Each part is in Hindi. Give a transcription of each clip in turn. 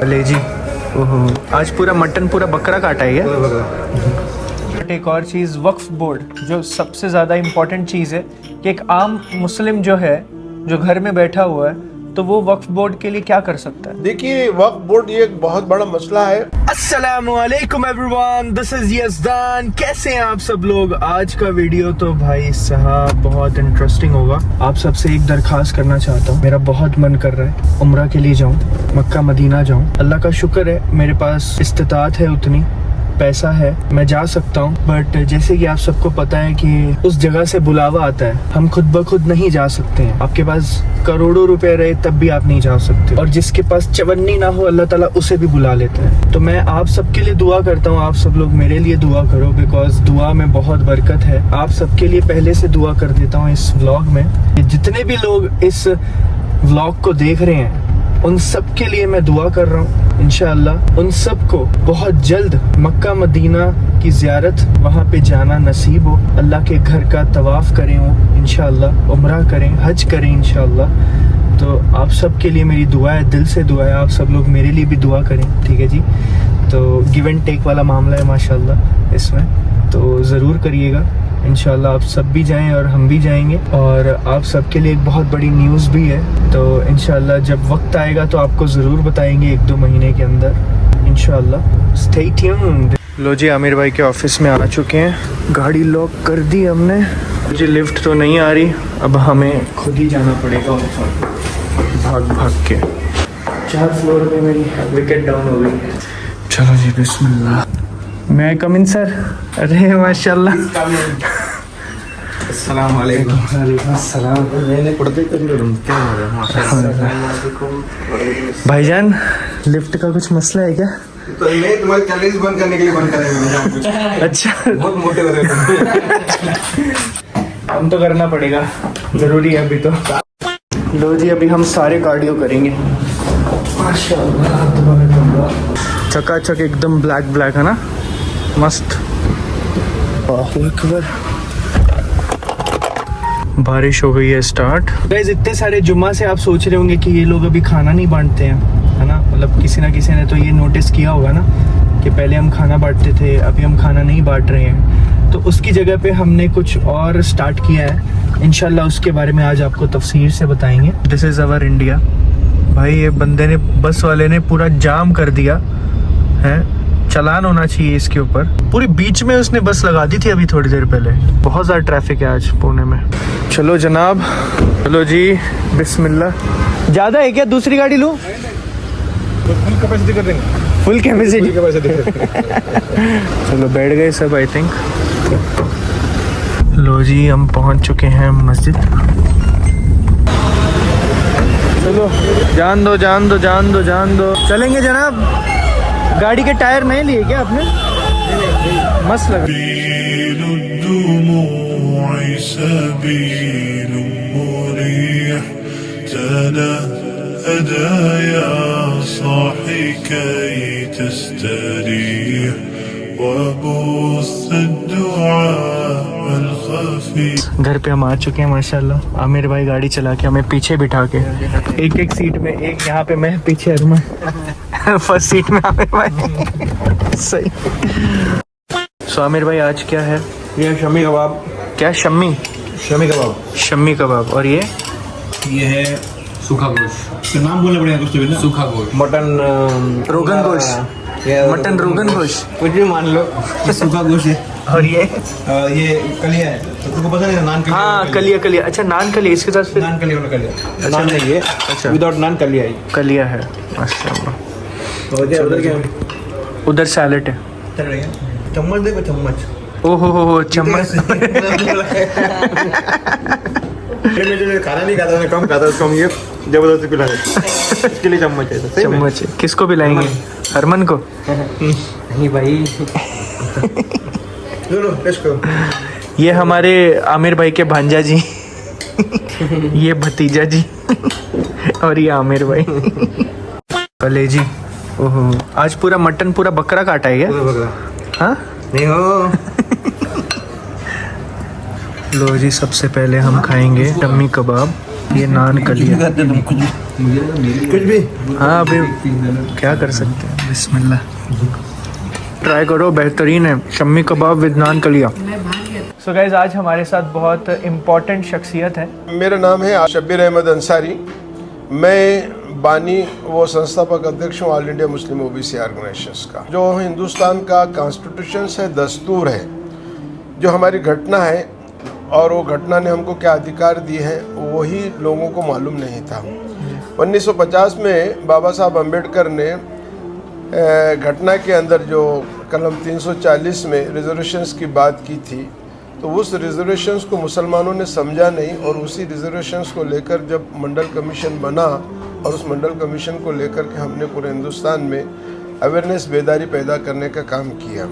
ले जी, ओहो आज पूरा मटन पूरा बकरा काटा है क्या? एक और चीज़, वक्फ बोर्ड जो सबसे ज़्यादा इम्पोर्टेंट चीज़ है कि एक आम मुस्लिम जो है, जो घर में बैठा हुआ है, तो वो वक्फ बोर्ड के लिए क्या कर सकता है? देखिए, वक्फ बोर्ड ये एक बहुत बड़ा मसला है। अस्सलामुअलैकुम एवरीवन, दिस इज यज़दान। कैसे हैं आप सब लोग? आज का वीडियो तो भाई साहब बहुत इंटरेस्टिंग होगा। आप सबसे एक दरख्वास्त करना चाहता हूँ, मेरा बहुत मन कर रहा है उम्रा के लिए जाऊँ, मक्का मदीना जाऊँ। अल्लाह का शुक्र है मेरे पास इस्तिताअत है, उतनी पैसा है, मैं जा सकता हूँ। बट जैसे कि आप सबको पता है कि उस जगह से बुलावा आता है, हम खुद ब खुद नहीं जा सकते हैं। आपके पास करोड़ों रुपए रहे तब भी आप नहीं जा सकते, और जिसके पास चवन्नी ना हो अल्लाह ताला उसे भी बुला लेता है। तो मैं आप सबके लिए दुआ करता हूँ, आप सब लोग मेरे लिए दुआ करो, बिकॉज दुआ में बहुत बरकत है। आप सबके लिए पहले से दुआ कर देता हूँ इस व्लॉग में। जितने भी लोग इस व्लॉग को देख रहे हैं उन सब के लिए मैं दुआ कर रहा हूँ, इंशाअल्लाह उन सब को बहुत जल्द मक्का मदीना की ज़ियारत, वहाँ पे जाना नसीब हो। अल्लाह के घर का तवाफ़ करें वो, इंशाअल्लाह उम्रा करें, हज करें इंशाअल्लाह। तो आप सब के लिए मेरी दुआ है, दिल से दुआ है, आप सब लोग मेरे लिए भी दुआ करें, ठीक है जी। तो गिव एंड टेक वाला मामला है माशाअल्लाह इसमें, तो ज़रूर करिएगा। इंशाल्लाह आप सब भी जाएं और हम भी जाएंगे। और आप सबके लिए एक बहुत बड़ी न्यूज़ भी है, तो इंशाल्लाह जब वक्त आएगा तो आपको ज़रूर बताएंगे 1-2 महीने के अंदर इंशाल्लाह। Stay tuned. लो जी, आमिर भाई के ऑफिस में आ चुके हैं, गाड़ी लॉक कर दी हमने। मुझे लिफ्ट तो नहीं आ रही, अब हमें खुद ही जाना पड़ेगा भाग भाग के। 4 फ्लोर में मेरी विकेट डाउन हो गई। चलो जी, बिस्मिल्लाह। मैं कम इन सर? अरे माशाल्लाह। अस्सलाम वालेकुम। वालेकुम अस्सलाम। मैंने पढ़ते कर लो, क्या हो रहा है? माशाल्लाह। भाईजान, लिफ्ट का कुछ मसला है क्या? तो मैं तुम्हारे चैलेंज बंद करने के लिए बंद करेंगे। अच्छा, बहुत मोटे हो रहे हो। हम तो करना पड़ेगा, जरूरी है अभी तो। लो जी, अभी हम सारे कार्डियो करेंगे माशाल्लाह। चकाचक एकदम ब्लैक ब्लैक है ना, मस्त। बारिश हो गई है स्टार्ट। गाइस, इतने सारे जुम्मा से आप सोच रहे होंगे कि ये लोग अभी खाना नहीं बांटते हैं, है ना? मतलब किसी ना किसी ने तो ये नोटिस किया होगा ना कि पहले हम खाना बांटते थे, अभी हम खाना नहीं बांट रहे हैं। तो उसकी जगह पे हमने कुछ और स्टार्ट किया है, इंशाल्लाह उसके बारे में आज आपको तफसीर से बताएंगे। This is our India. भाई, ये बंदे ने, बस वाले ने पूरा जाम कर दिया है, चालान होना चाहिए इसके ऊपर। पूरी बीच में उसने बस लगा दी थी अभी थोड़ी देर पहले। बहुत ज़्यादा ट्रैफिक है आज पुणे में। चलो जनाब, चलो जी, बिस्मिल्लाह। ज़्यादा है क्या? दूसरी गाड़ी लूँ? फुल कैपेसिटी कर देंगे। Full capacity. कैपेसिटी। चलो बैठ गए सब आई थिंक। लो जी, हम पहुंच चुके हैं मस्जिद। चलो, जान दो जान दो जान दो जान दो। चलेंगे जनाब। गाड़ी के टायर नए लिए क्या आपने? मस्त लग घर पे हम आ चुके हैं माशाल्लाह। आमिर भाई गाड़ी चला के हमें पीछे बिठा के, एक सीट में, एक यहाँ पे मैं, पीछे अरुमा, फर्स्ट सीट में आमिर भाई। सही। सो आमिर भाई, आज क्या है? ये शमी कबाब। क्या? शम्मी? शमी कबाब। शम्मी कबाब। और ये है सूखा गोश्त। इसका नाम बोलना पड़ेगा कुछ तो भी ना। सूखा गोश्त। मटन रोगन गोश्त। मटन रोगन गोश्त, कुछ भी मान लो, ये सूखा गोश्त है। और ये कलिया है, तो तुमको पता नहीं नान कलिया? हाँ, कलिया। कलिया, अच्छा, नान कलिया। इसके साथ फिर नान कलिया होना, कलिया अच्छा, नान नहीं है। अच्छा, विदाउट नान कलिया है। कलिया है माशाल्लाह। उधर क्या? उधर सैलेड है। चम्मच देखो, चम्मच। ओहो चम्मच। मैं जो खाना नहीं खाता, मैं कम खाता, उसको हम ये जबरदस्ती पिला देते, इसके लिए चम्मच है। चम्मच है। किसको पिलाएंगे? हरमन को? नहीं भाई। लो टेस्ट करो। ये हमारे आमिर भाई के भांजा जी, ये भतीजा जी, और ये आमिर भाई। कलेजी। ओहो, आज पूरा मटन पूरा बकरा काटा है क्या? हाँ नहीं हो। लो जी, सबसे पहले हम खाएंगे टम्मी कबाब। ये नान कलिया कुछ भी हाँ अभी क्या कर सकते हैं बिस्मिल्लाह ट्राई करो बेहतरीन है शम्मी कबाब विद नान कलिया। सो गाइस आज हमारे साथ बहुत इम्पोर्टेंट शख्सियत है। मेरा नाम है शब्बीर अहमद अंसारी। मैं बानी वो संस्थापक अध्यक्ष हूँ all India Muslim OBC organisations का। जो हिंदुस्तान का कॉन्स्टिट्यूशन है, दस्तूर है, जो हमारी घटना है और वो घटना ने हमको क्या अधिकार दिए हैं वही लोगों को मालूम नहीं था। 1950 में बाबा साहब अम्बेडकर ने घटना के अंदर जो कलम 340 में रिजर्वेशंस की बात की थी, तो उस रिजर्वेशंस को मुसलमानों ने समझा नहीं और उसी रिजर्वेशंस को लेकर जब मंडल कमीशन बना और उस मंडल कमीशन को लेकर के हमने पूरे हिंदुस्तान में अवेयरनेस बेदारी पैदा करने का काम किया।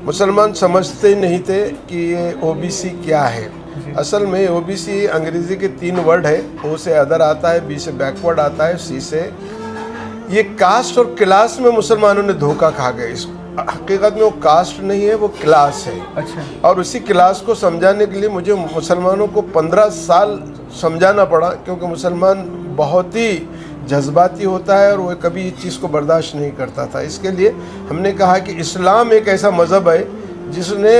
मुसलमान समझते नहीं थे कि ये ओबीसी क्या है। असल में ओबीसी अंग्रेज़ी के 3 वर्ड है। ओ से अदर आता है, बी से बैकवर्ड आता है, सी से ये कास्ट और क्लास में मुसलमानों ने धोखा खा गए। इस हकीकत में वो कास्ट नहीं है, वो क्लास है। अच्छा। और उसी क्लास को समझाने के लिए मुझे मुसलमानों को 15 साल समझाना पड़ा, क्योंकि मुसलमान बहुत ही जज्बाती होता है और वो कभी इस चीज़ को बर्दाश्त नहीं करता था। इसके लिए हमने कहा कि इस्लाम एक ऐसा मज़हब है जिसने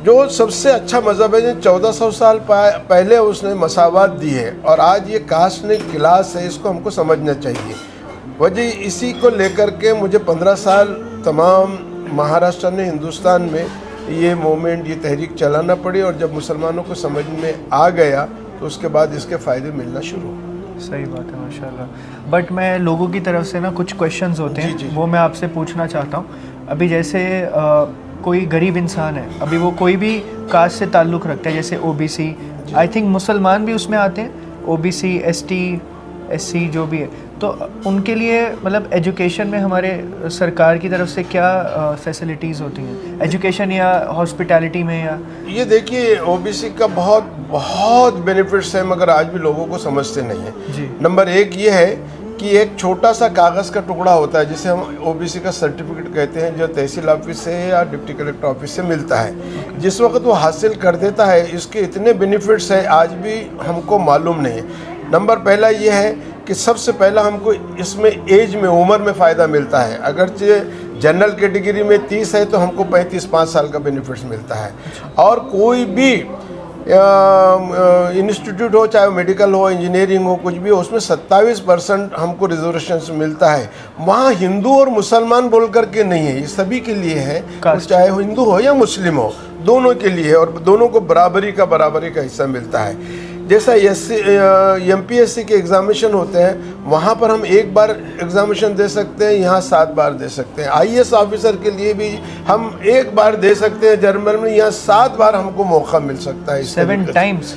जो सबसे अच्छा मज़हब है, 1400 साल पहले उसने मसावत दी है और आज ये कास्ट ने क्लास है, इसको हमको समझना चाहिए। वजह इसी को लेकर के मुझे 15 साल तमाम महाराष्ट्र ने हिंदुस्तान में ये मूवमेंट, ये तहरीक चलाना पड़ी और जब मुसलमानों को समझ में आ गया तो उसके बाद इसके फ़ायदे मिलना शुरू हुए। सही बात है माशाल्लाह। बट मैं लोगों की तरफ से ना कुछ क्वेश्चंस होते हैं, जी। वो मैं आपसे पूछना चाहता हूँ। अभी जैसे कोई गरीब इंसान है, अभी वो कोई भी कास्ट से ताल्लुक़ रखता है, जैसे ओबीसी, आई थिंक मुसलमान भी उसमें आते हैं, ओबीसी, एसटी, एससी जो भी है, तो उनके लिए मतलब एजुकेशन में हमारे सरकार की तरफ से क्या फैसिलिटीज़ होती हैं एजुकेशन या हॉस्पिटैलिटी में? या ये देखिए ओबीसी का बहुत बेनिफिट्स हैं, मगर आज भी लोगों को समझते नहीं है। जी। नंबर 1 ये है कि एक छोटा सा कागज़ का टुकड़ा होता है जिसे हम ओबीसी का सर्टिफिकेट कहते हैं, जो तहसील ऑफिस से या डिप्टी कलेक्टर ऑफिस से मिलता है। जिस वक्त वो हासिल कर देता है, इसके इतने बेनिफिट्स हैं आज भी हमको मालूम नहीं है। नंबर पहला ये है कि सबसे पहला हमको इसमें एज में, उम्र में फ़ायदा मिलता है। अगर जनरल कैटेगरी में 30 है तो हमको 35 साल का बेनिफिट्स मिलता है। और कोई भी इंस्टीट्यूट हो, चाहे मेडिकल हो, इंजीनियरिंग हो, कुछ भी हो, उसमें 27% हमको रिजर्वेशन मिलता है। वहाँ हिंदू और मुसलमान बोल कर के नहीं है, ये सभी के लिए है, चाहे हिंदू हो या मुस्लिम हो, दोनों के लिए है और दोनों को बराबरी का हिस्सा मिलता है। जैसा MPSC के एग्ज़ामिनेशन होते हैं, वहाँ पर हम 1 बार एग्ज़ामिनेशन दे सकते हैं, यहाँ 7 बार दे सकते हैं। IAS ऑफिसर के लिए भी हम 1 बार दे सकते हैं, जर्मन में यहाँ 7 बार हमको मौका मिल सकता है। 7 टाइम्स।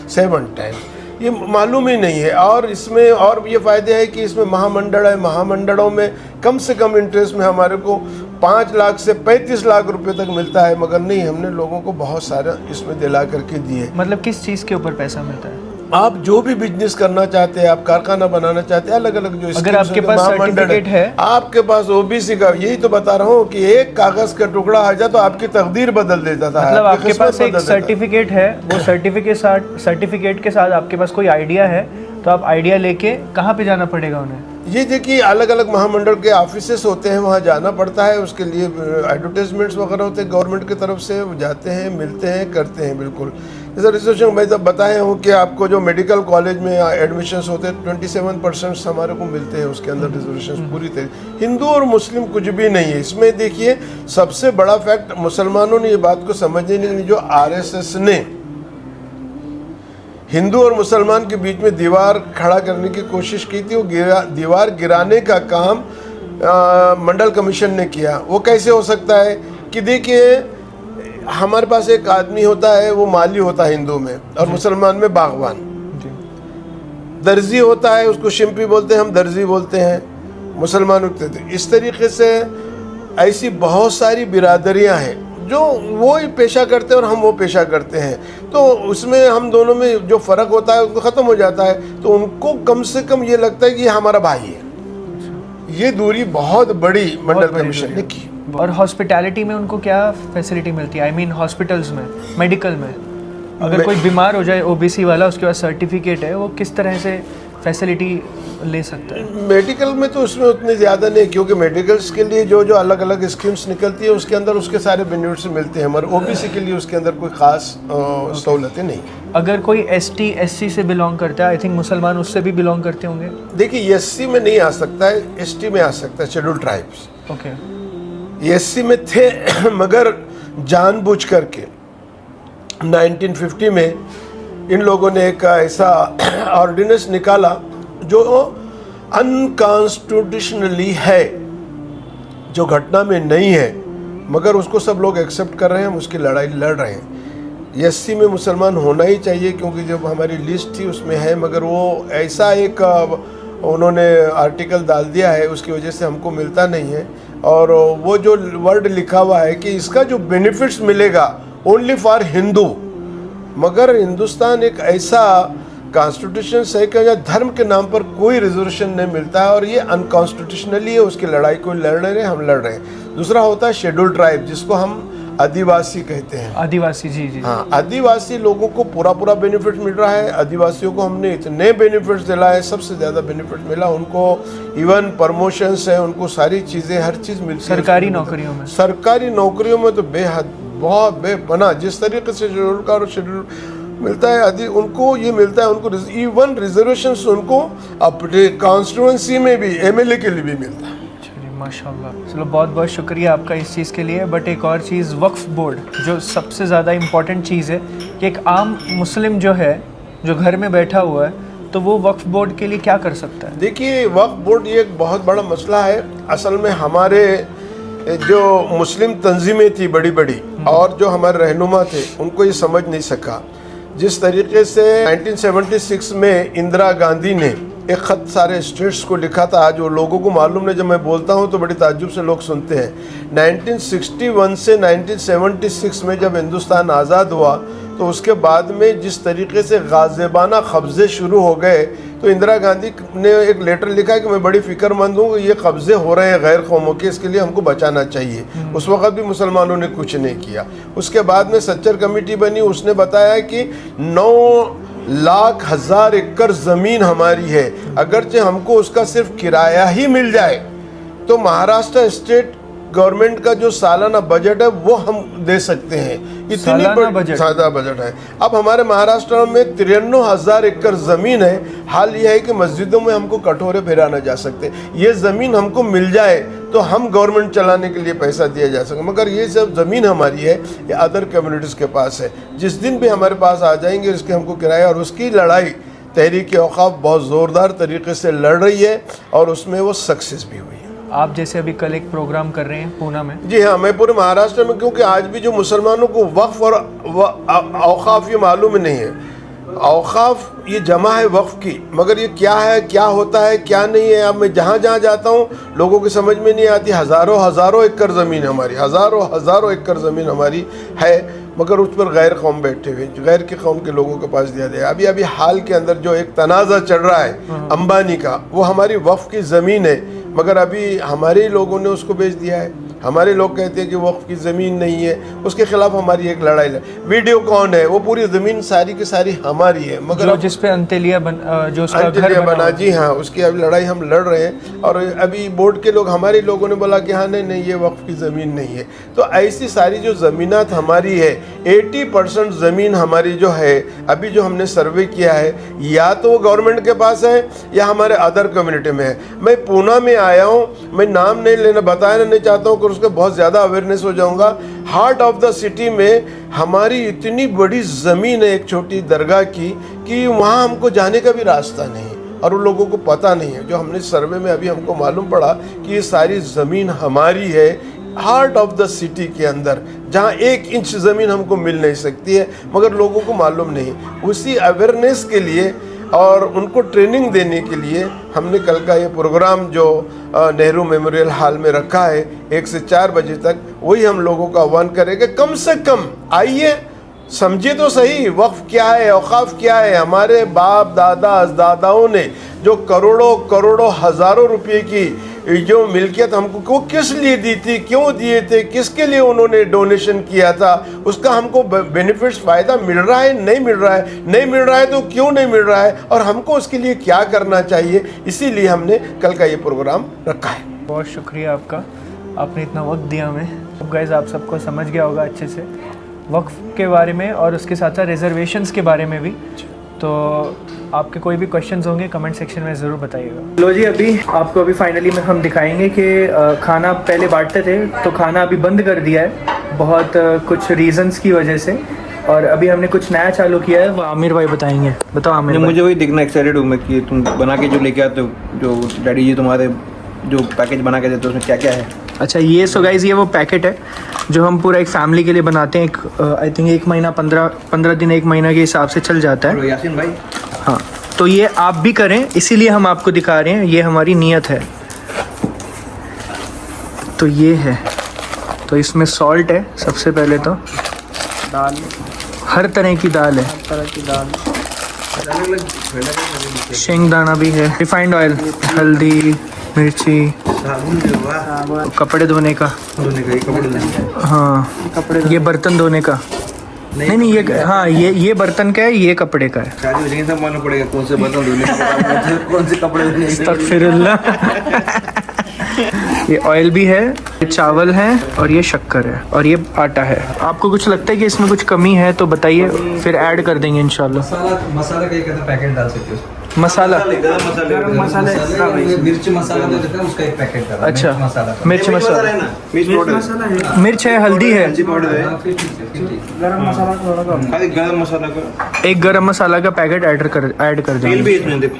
ये मालूम ही नहीं है। और इसमें और ये फ़ायदे हैं कि इसमें महामंडल है, महामंडलों में कम से कम इंटरेस्ट में हमारे को 5 लाख से 35 लाख रुपए तक मिलता है, मगर नहीं, हमने लोगों को बहुत सारा इसमें दिला करके दिए। मतलब किस चीज़ के ऊपर पैसा मिलता है? आप जो भी बिजनेस करना चाहते हैं, आप कारखाना बनाना चाहते हैं, अलग अलग जो अगर आपके पास सर्टिफिकेट है, आपके पास ओबीसी का, यही तो बता रहा हूँ कि एक कागज का टुकड़ा आ जाए तो आपकी तकदीर बदल देता था। मतलब आपके पास एक सर्टिफिकेट है, वो सर्टिफिकेट के साथ आपके पास कोई आइडिया है, तो आप आइडिया लेके कहाँ पे जाना पड़ेगा उन्हें? ये देखिए अलग अलग महामंडल के ऑफिसेस होते हैं, वहाँ जाना पड़ता है। उसके लिए एडवर्टाइजमेंट्स वगैरह होते हैं गवर्नमेंट की तरफ से, वो जाते हैं, मिलते हैं, करते हैं। बिल्कुल जैसा रिजर्वेशन मैं जब बताया हूँ कि आपको जो मेडिकल कॉलेज में एडमिशन्स होते हैं 27% हमारे को मिलते हैं, उसके अंदर रिजर्वेशन पूरी तरह। हिंदू और मुस्लिम कुछ भी नहीं है इसमें। देखिए सबसे बड़ा फैक्ट, मुसलमानों ने ये बात को समझने नहीं, जो RSS ने हिंदू और मुसलमान के बीच में दीवार खड़ा करने की कोशिश की थी, वो दीवार गिराने का काम मंडल कमीशन ने किया। वो कैसे हो सकता है कि देखिए हमारे पास एक आदमी होता है, वो माली होता है हिंदू में, और मुसलमान में बागवान। दर्जी होता है, उसको शिंपी बोलते हैं, हम दर्जी बोलते हैं, मुसलमान होते थे। इस तरीके से ऐसी बहुत सारी बिरादरियां हैं जो वो ही पेशा करते हैं और हम वो पेशा करते हैं, तो उसमें हम दोनों में जो फ़र्क होता है उसको ख़त्म हो जाता है। तो उनको कम से कम ये लगता है कि हमारा भाई है। ये दूरी बहुत बड़ी मंडल कमीशन ने की। और हॉस्पिटैलिटी में उनको क्या फैसिलिटी मिलती है? आई मीन हॉस्पिटल्स में, मेडिकल में? अगर कोई बीमार हो जाए ओबीसी वाला, उसके पास सर्टिफिकेट है, वो किस तरह से फैसिलिटी ले सकता है? मेडिकल में तो उसमें उतनी ज़्यादा नहीं, क्योंकि मेडिकल्स के लिए जो जो अलग अलग स्कीम्स निकलती है उसके अंदर उसके सारे बेनिफिट्स मिलते हैं, मगर ओबीसी के लिए उसके अंदर कोई ख़ास सहूलतें नहीं। अगर कोई एसटी एससी से बिलोंग करता है, आई थिंक मुसलमान उससे भी बिलोंग करते होंगे। देखिए एससी में नहीं आ सकता है, एसटी में आ सकता है, शेड्यूल ट्राइब्स। ओके। एससी में थे मगर जानबूझ करके 1950 में इन लोगों ने एक ऐसा ऑर्डिनेंस निकाला जो अनकॉन्स्टिट्यूशनली है, जो घटना में नहीं है, मगर उसको सब लोग एक्सेप्ट कर रहे हैं, हम उसकी लड़ाई लड़ रहे हैं। एससी में मुसलमान होना ही चाहिए, क्योंकि जब हमारी लिस्ट थी उसमें है, मगर वो ऐसा एक उन्होंने आर्टिकल डाल दिया है, उसकी वजह से हमको मिलता नहीं है। और वो जो वर्ड लिखा हुआ है कि इसका जो बेनिफिट्स मिलेगा ओनली फॉर हिंदू, मगर हिंदुस्तान एक ऐसा कॉन्स्टिट्यूशन है कि जहाँ धर्म के नाम पर कोई रिजर्वेशन नहीं मिलता है, और ये अनकॉन्स्टिट्यूशनली है, उसकी लड़ाई कोई लड़ रहे हैं, हम लड़ रहे हैं। दूसरा होता है शेड्यूल ट्राइब, जिसको हम आदिवासी कहते हैं। आदिवासी, जी जी। हाँ, आदिवासी लोगों को पूरा पूरा बेनिफिट मिल रहा है। आदिवासियों को हमने इतने बेनिफिट्स दिला है, सबसे ज़्यादा बेनिफिट मिला उनको, इवन प्रमोशंस है, उनको सारी चीज़ें, हर चीज़ मिलती है। सरकारी नौकरियों में, सरकारी नौकरियों में तो बेहद बहुत बेपना, जिस तरीके से शेड्यूल का और शेड्यूल मिलता है आदि उनको ये मिलता है, उनको इवन रिजर्वेशंस उनको अपने कॉन्स्टिट्यूएंसी में भी एमएलए के लिए भी मिलता है। माशाल्लाह। चलो बहुत बहुत शुक्रिया आपका इस चीज़ के लिए। बट एक और चीज़, वक्फ बोर्ड जो सबसे ज़्यादा इम्पॉर्टेंट चीज़ है कि एक आम मुस्लिम जो है, जो घर में बैठा हुआ है, तो वो वक्फ बोर्ड के लिए क्या कर सकता है? देखिए वक्फ बोर्ड ये एक बहुत बड़ा मसला है। असल में हमारे जो मुस्लिम तंजीमें थी बड़ी बड़ी और जो हमारे रहनुमा थे, उनको ये समझ नहीं सका। जिस तरीके से 1976 में इंदिरा गांधी ने एक ख़त सारे स्टेट्स को लिखा था, आज वो लोगों को मालूम नहीं, जब मैं बोलता हूँ तो बड़ी ताज्जुब से लोग सुनते हैं। 1961 से 1976 में जब हिंदुस्तान आज़ाद हुआ, तो उसके बाद में जिस तरीके से गाज़िबाना कब्ज़े शुरू हो गए, तो इंदिरा गांधी ने एक लेटर लिखा है कि मैं बड़ी फ़िक्रमंद हूँ, ये कब्ज़े हो रहे हैं गैर कौमों के, इसके लिए हमको बचाना चाहिए। उस वक़्त भी मुसलमानों ने कुछ नहीं किया। उसके बाद में सच्चर कमेटी बनी, उसने बताया कि 9,00,000 एकड़ ज़मीन हमारी है, अगरचे हमको उसका सिर्फ किराया ही मिल जाए तो महाराष्ट्र स्टेट गवर्नमेंट का जो सालाना बजट है वो हम दे सकते हैं। इतनी बड़ी सादा बजट है। अब हमारे महाराष्ट्र में 53,000 एकड़ ज़मीन है। हाल ये है कि मस्जिदों में हमको कटोरे फेरा न जा सकते। ये ज़मीन हमको मिल जाए तो हम गवर्नमेंट चलाने के लिए पैसा दिया जा सके, मगर ये सब ज़मीन हमारी है, ये अदर कम्युनिटीज़ के पास है। जिस दिन भी हमारे पास आ जाएंगे इसके हमको किराया, और उसकी लड़ाई तहरीक औक़ाफ़ बहुत ज़ोरदार तरीके से लड़ रही है और उसमें वो सक्सेस भी हुई है। आप जैसे अभी कल एक प्रोग्राम कर रहे हैं पूना में। जी हाँ, मैं पूरे महाराष्ट्र में, क्योंकि आज भी जो मुसलमानों को वक्फ और औक़ाफ़ ये मालूम नहीं है। औक़ाफ़ ये जमा है वक्फ की, मगर ये क्या है, क्या होता है, क्या नहीं है। अब मैं जहाँ जहाँ जाता हूँ लोगों की समझ में नहीं आती। हज़ारों एकड़ ज़मीन हमारी, हज़ारों एकड़ ज़मीन हमारी है, मगर उस पर गैर कौम बैठे हुए, गैर के कौम के लोगों के पास दिया गया। अभी हाल के अंदर जो एक तनाज़ा चल रहा है अंबानी का, वो हमारी वक्फ की ज़मीन है, मगर अभी हमारे ही लोगों ने उसको बेच दिया है। हमारे लोग कहते हैं कि वक्फ की ज़मीन नहीं है, उसके खिलाफ हमारी एक लड़ाई है। वीडियो कौन है, वो पूरी ज़मीन सारी की सारी हमारी है, मगर जो जिस पे अंतेलिया जो उसका घर बना, जी हाँ, उसकी अभी लड़ाई हम लड़ रहे हैं। और अभी बोर्ड के लोग, हमारे लोगों ने बोला कि हाँ नहीं ये वक्फ की ज़मीन नहीं है। तो ऐसी सारी जो ज़मीनात हमारी है, 80% ज़मीन हमारी जो है, अभी जो हमने सर्वे किया है, या तो वो गवर्नमेंट के पास है या हमारे अदर कम्युनिटी में है। मैं पूना में आया हूँ, मैं नाम नहीं लेना, बताना नहीं चाहता हूँ, उसके बहुत ज़्यादा अवेयरनेस हो जाऊंगा। हार्ट ऑफ द सिटी में हमारी इतनी बड़ी ज़मीन है एक छोटी दरगाह की, कि वहाँ हमको जाने का भी रास्ता नहीं और उन लोगों को पता नहीं है। जो हमने सर्वे में अभी हमको मालूम पड़ा कि ये सारी ज़मीन हमारी है हार्ट ऑफ द सिटी के अंदर, जहाँ 1 इंच ज़मीन हमको मिल नहीं सकती है, मगर लोगों को मालूम नहीं। उसी अवेयरनेस के लिए और उनको ट्रेनिंग देने के लिए हमने कल का ये प्रोग्राम जो नेहरू मेमोरियल हॉल में रखा है 1 से 4 बजे तक, वही हम लोगों का आह्वान करेंगे। कम से कम आइए, समझिए तो सही वक्फ क्या है, औक़ाफ़ क्या है। हमारे बाप दादा अजदादाओं ने जो करोड़ों हज़ारों रुपये की जो मिल्कियत हमको को किस लिए दी थी, क्यों दिए थे, किसके लिए उन्होंने डोनेशन किया था, उसका हमको बेनिफिट्स फ़ायदा मिल रहा है, नहीं मिल रहा है, नहीं मिल रहा है तो क्यों नहीं मिल रहा है और हमको उसके लिए क्या करना चाहिए, इसीलिए हमने कल का ये प्रोग्राम रखा है। बहुत शुक्रिया आपका, आपने इतना वक्त दिया हमें। अब गाइस आप सबको समझ गया होगा अच्छे से वक्फ के बारे में और उसके साथ साथ रिजर्वेशंस के बारे में भी। तो आपके कोई भी क्वेश्चंस होंगे कमेंट सेक्शन में ज़रूर बताइएगा। लो जी, अभी आपको अभी फाइनली में हम दिखाएंगे कि खाना पहले बांटते थे तो खाना अभी बंद कर दिया है बहुत कुछ रीजंस की वजह से, और अभी हमने कुछ नया चालू किया है, वो आमिर भाई बताएंगे। बताओ आमिर भाई। मुझे वही देखना एक्साइटेड हूँ मैं कि तुम बना के जो लेके आते हो, जो डैडी जी तुम्हारे जो पैकेज बना के देते हो उसमें क्या क्या है। अच्छा, ये सो गाइस ये वो पैकेट है जो हम पूरा एक फैमिली के लिए बनाते हैं। आई थिंक 1 महीना 15 दिन 1 महीना के हिसाब से चल जाता है। यासीन भाई, हाँ, तो ये आप भी करें, इसीलिए हम आपको दिखा रहे हैं, ये हमारी नीयत है। तो ये है, तो इसमें सॉल्ट है, सबसे पहले तो दाल, हर तरह की दाल है, हर तरह की दाल, शेंगदाना भी है, रिफाइंड ऑयल, हल्दी, मिर्ची, कपड़े धोने का, हाँ कपड़े, ये बर्तन धोने का, नहीं ये, हाँ ये बर्तन का है, ये कपड़े का है। शादी हो जाएगी सब मालूम पड़ेगा कौन से बर्तन धोने का, कौन से कपड़े धोने का। अस्तगफिरुल्लाह। ये ऑयल भी है, ये चावल है और ये शक्कर है और ये आटा है। आपको कुछ लगता है कि इसमें कुछ कमी है तो बताइए, फिर ऐड कर देंगे इंशाल्लाह। मसाला का एक पैकेट डाल सकते हो। मसाला, गरम मसाला, मिर्च मसाला जो देता है उसका एक पैकेट डाल। अच्छा, मिर्च मसाला, मिर्च है, हल्दी है, गरम मसाला थोड़ा कम, गरम मसाला का एक गरम मसाला का पैकेट ऐड कर तेल देंगे। भी इसमें देखो।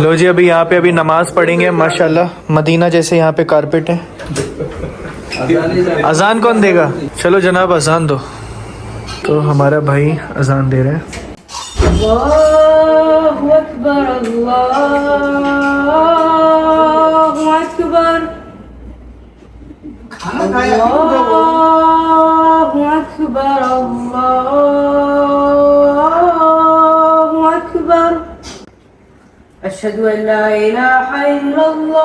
लो जी, अभी यहाँ पे अभी नमाज पढ़ेंगे माशाल्लाह, मदीना जैसे यहाँ पे कारपेट है। अजान कौन देगा? चलो जनाब अजान दो। तो हमारा भाई अजान दे रहे हैं। अल्लाहु अकबर, अल्लाहु अकबर, अल्लाहु अकबर, अल्लाहु अकबर, अशहदु अन ला इलाहा इल्लल्लाह,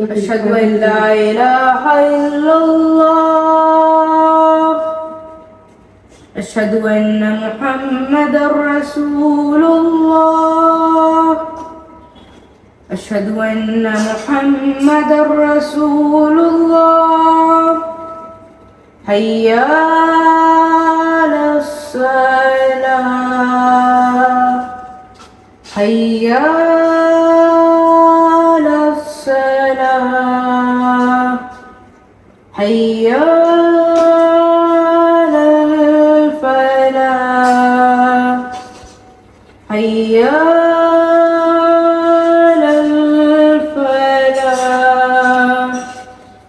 अशहदु अन ला इलाहा इल्लल्लाह, अशहदु अन्ना मुहम्मदर रसूलुल्लाह, अशहदु अन्ना मुहम्मदर रसूलुल्लाह, हय्या अलस सलाह, हय्या अलस सलाह, हय्या हय्या अलल फलाह,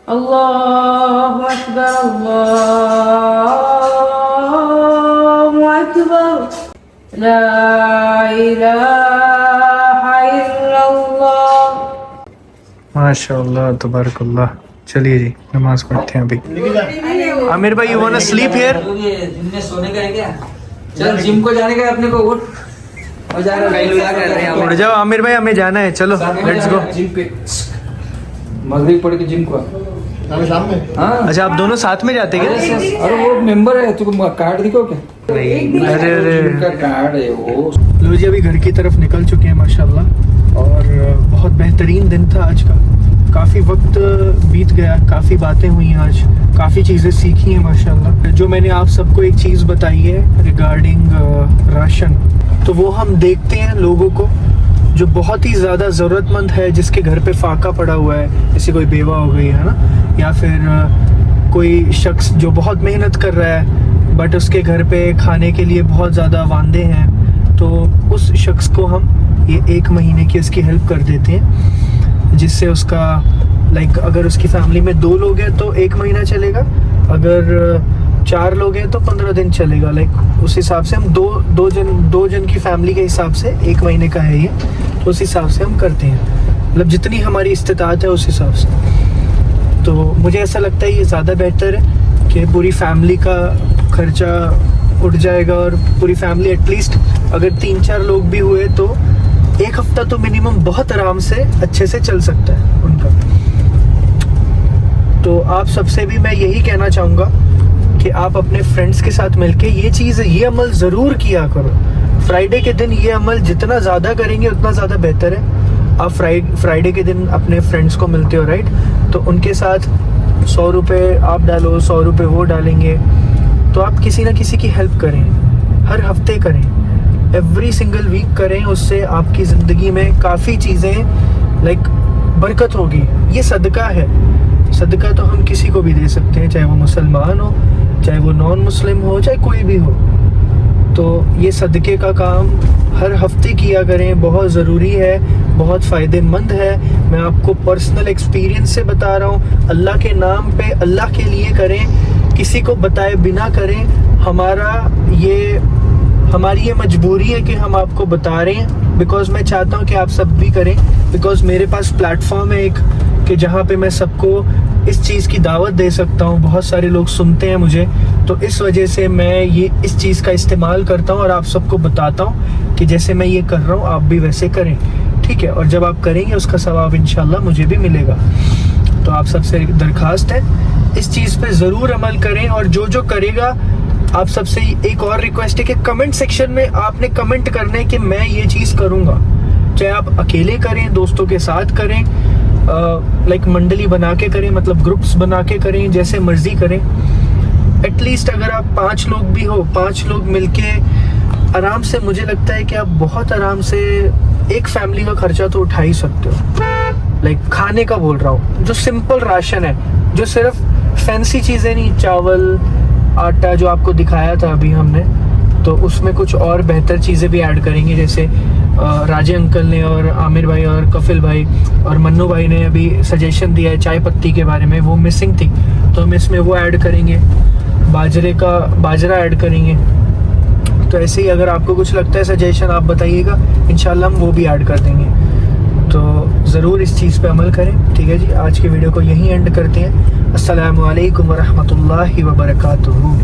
अल्लाहु अकबर, अल्लाहु अकबर, ला इलाहा इल्लल्लाह। माशाअल्लाह, तबारकल्लाह। चलिए जी, नमाज पढ़ते हैं अभी। आमिर भाई, you want to sleep here? Gym में सोने का है क्या? चल जिम को जाने का है अपने को, उठ। और जा रहा है, उठ जाओ आमिर भाई, हमें जाना है, चलो लेट्स गो। जिम पे मगरिब पढ़ के जिम को। शाम में। हाँ, अच्छा, आप दोनों साथ में जाते क्या? अरे वो मेंबर है, तुमको कार्ड दिखो क्या? अरे जिम का कार्ड है वो। लो जी, अभी घर की तरफ निकल चुके हैं माशाल्लाह, और बहुत बेहतरीन दिन था आज का। काफ़ी वक्त बीत गया, काफ़ी बातें हुई आज, काफ़ी चीज़ें सीखी हैं माशाल्लाह। जो मैंने आप सबको एक चीज़ बताई है रिगार्डिंग राशन, तो वो हम देखते हैं लोगों को जो बहुत ही ज़्यादा ज़रूरतमंद है, जिसके घर पे फाका पड़ा हुआ है, जैसे कोई बेवा हो गई है ना, या फिर कोई शख्स जो बहुत मेहनत कर रहा है बट उसके घर पे खाने के लिए बहुत ज़्यादा वांदे हैं, तो उस शख्स को हम ये 1 महीने की उसकी हेल्प कर देते हैं, जिससे उसका लाइक अगर उसकी फैमिली में 2 लोग हैं तो 1 महीना चलेगा, अगर 4 लोग हैं तो 15 दिन चलेगा। लाइक उस हिसाब से हम दो जन की फैमिली के हिसाब से 1 महीने का है ये, तो उस हिसाब से हम करते हैं, मतलब जितनी हमारी इस्तिताअत है उस हिसाब से। तो मुझे ऐसा लगता है ये ज़्यादा बेहतर है कि पूरी फैमिली का खर्चा उठ जाएगा, और पूरी फैमिली एटलीस्ट अगर 3-4 लोग भी हुए तो एक हफ्ता तो मिनिमम बहुत आराम से अच्छे से चल सकता है उनका। तो आप सबसे भी मैं यही कहना चाहूँगा कि आप अपने फ्रेंड्स के साथ मिलके ये अमल ज़रूर किया करो। फ्राइडे के दिन ये अमल जितना ज़्यादा करेंगे उतना ज़्यादा बेहतर है। आप फ्राइडे के दिन अपने फ्रेंड्स को मिलते हो, राइट? तो उनके साथ 100 रुपये आप डालो, 100 रुपये वो डालेंगे, तो आप किसी ना किसी की हेल्प करें, हर हफ्ते करें, एवरी सिंगल वीक करें। उससे आपकी ज़िंदगी में काफ़ी चीज़ें लाइक बरकत होगी। ये सदका है, सदका तो हम किसी को भी दे सकते हैं, चाहे वो मुसलमान हो, चाहे वो नॉन मुस्लिम हो, चाहे कोई भी हो। तो ये सदक़े का काम हर हफ्ते किया करें, बहुत ज़रूरी है, बहुत फ़ायदेमंद है। मैं आपको पर्सनल एक्सपीरियंस से बता रहा हूँ। अल्लाह के नाम पे, अल्लाह के लिए करें, किसी को बताए बिना करें। हमारी ये मजबूरी है कि हम आपको बता रहे हैं, बिकॉज़ मैं चाहता हूँ कि आप सब भी करें, बिकॉज़ मेरे पास प्लेटफॉर्म है एक कि जहाँ पे मैं सबको इस चीज़ की दावत दे सकता हूँ। बहुत सारे लोग सुनते हैं मुझे, तो इस वजह से मैं ये इस चीज़ का इस्तेमाल करता हूँ और आप सबको बताता हूँ कि जैसे मैं ये कर रहा हूँ आप भी वैसे करें, ठीक है? और जब आप करेंगे उसका सवाब इंशाल्लाह मुझे भी मिलेगा। तो आप सबसे दरख्वास्त है इस चीज़ पे ज़रूर अमल करें। और जो जो करेगा, आप सबसे एक और रिक्वेस्ट है कि कमेंट सेक्शन में आपने कमेंट करना है कि मैं ये चीज़ करूँगा। चाहे आप अकेले करें, दोस्तों के साथ करें, लाइक मंडली बना के करें, मतलब ग्रुप्स बना के करें, जैसे मर्जी करें। एटलीस्ट अगर आप 5 लोग भी हो, 5 लोग मिलके आराम से, मुझे लगता है कि आप बहुत आराम से एक फैमिली का खर्चा तो उठा ही सकते हो। लाइक खाने का बोल रहा हूँ, जो सिंपल राशन है, जो सिर्फ फैंसी चीज़ें नहीं, चावल, आटा जो आपको दिखाया था अभी हमने, तो उसमें कुछ और बेहतर चीज़ें भी ऐड करेंगे। जैसे राजे अंकल ने और आमिर भाई और कफिल भाई और मन्नू भाई ने अभी सजेशन दिया है चाय पत्ती के बारे में, वो मिसिंग थी, तो हम इसमें वो ऐड करेंगे। बाजरा ऐड करेंगे। तो ऐसे ही अगर आपको कुछ लगता है सजेशन आप बताइएगा, इंशाल्लाह हम वो भी ऐड कर देंगे। तो ज़रूर इस चीज़ पे अमल करें, ठीक है जी? आज के वीडियो को यहीं एंड करते हैं। अस्सलामु अलैकुम वरहमतुल्लाहि वबरकातुहू।